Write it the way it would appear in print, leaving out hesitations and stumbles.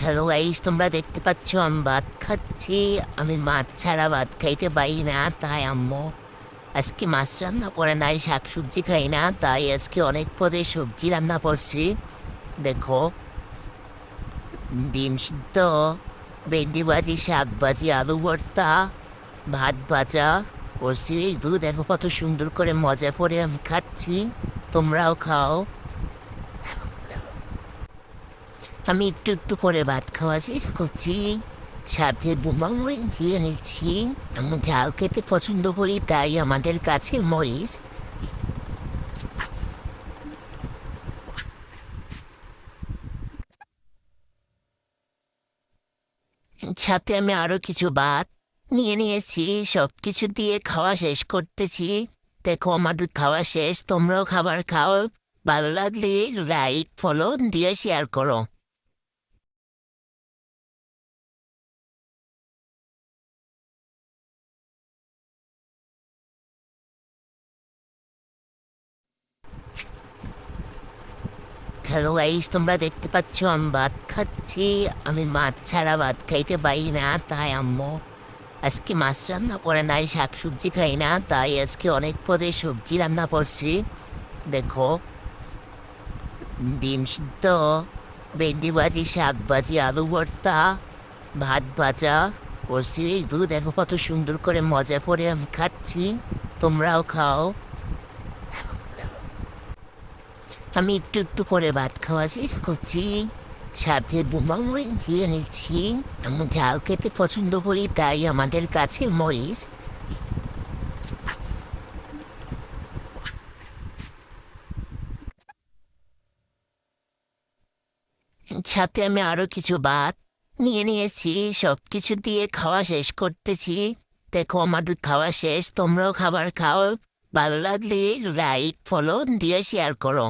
Hello guys, তোমরা দেখতে পাচ্ছ আমি ভাত খাচ্ছি। আমি মাছ ছাড়া ভাত খাইতে পারি না, তাই আম্মু আজকে মাছ রান্না করে নাই। শাকসবজি খাই না, তাই আজকে অনেক পদের সবজি রান্না করছি। দেখো, ডিম সিদ্ধ, ভেন্ডি ভাজি, শাক ভাজি, আলু ভর্তা, ভাত ভাজা করছি। এগুলো দেখো কত সুন্দর করে মজা করে আমি খাচ্ছি, তোমরাও খাও। আমি একটু একটু করে ভাত খাওয়া শেষ করছি, সাথে বোমা মরিচ দিয়ে নিচ্ছি। আমি ঝাল খেতে পছন্দ করি, তাই আমাদের কাছে মরিচ। সাথে আমি আরো কিছু ভাত নিয়ে নিয়েছি, সব কিছু দিয়ে খাওয়া শেষ করতেছি। দেখো আমার খাওয়া শেষ, তোমরাও খাবার খাও। ভালো লাগলে লাইক ফলো দিয়ে শেয়ার করো। হ্যালো গাইস, তোমরা দেখতে পাচ্ছ আমি ভাত খাচ্ছি। আমি মাছ ছাড়া ভাত খাইতে পারি না, তাই আম্মু আজকে মাছ রান্না করে নাই। শাকসবজি খাই না, তাই আজকে অনেক পদের সবজি রান্না করছি। দেখো, ডিম সিদ্ধ, ভেন্ডি ভাজি, শাক ভাজি, আলু ভর্তা, ভাত ভাজা করছি। এগুলো দেখো কত সুন্দর করে মজা করে আমি খাচ্ছি, তোমরাও খাও। আমি একটু একটু করে ভাত খাওয়া শেষ করছি, সাথে বোমা মরিচ দিয়ে নিচ্ছি। আমি ঝাল খেতে পছন্দ করি, তাই আমাদের কাছে মরিচ। সাথে আমি আরো কিছু ভাত নিয়ে নিয়েছি, সব কিছু দিয়ে খাওয়া শেষ করতেছি। দেখো আমার খাওয়া শেষ, তোমরাও খাবার খাও। ভালো লাগলে লাইক ফলো দিয়ে শেয়ার করো।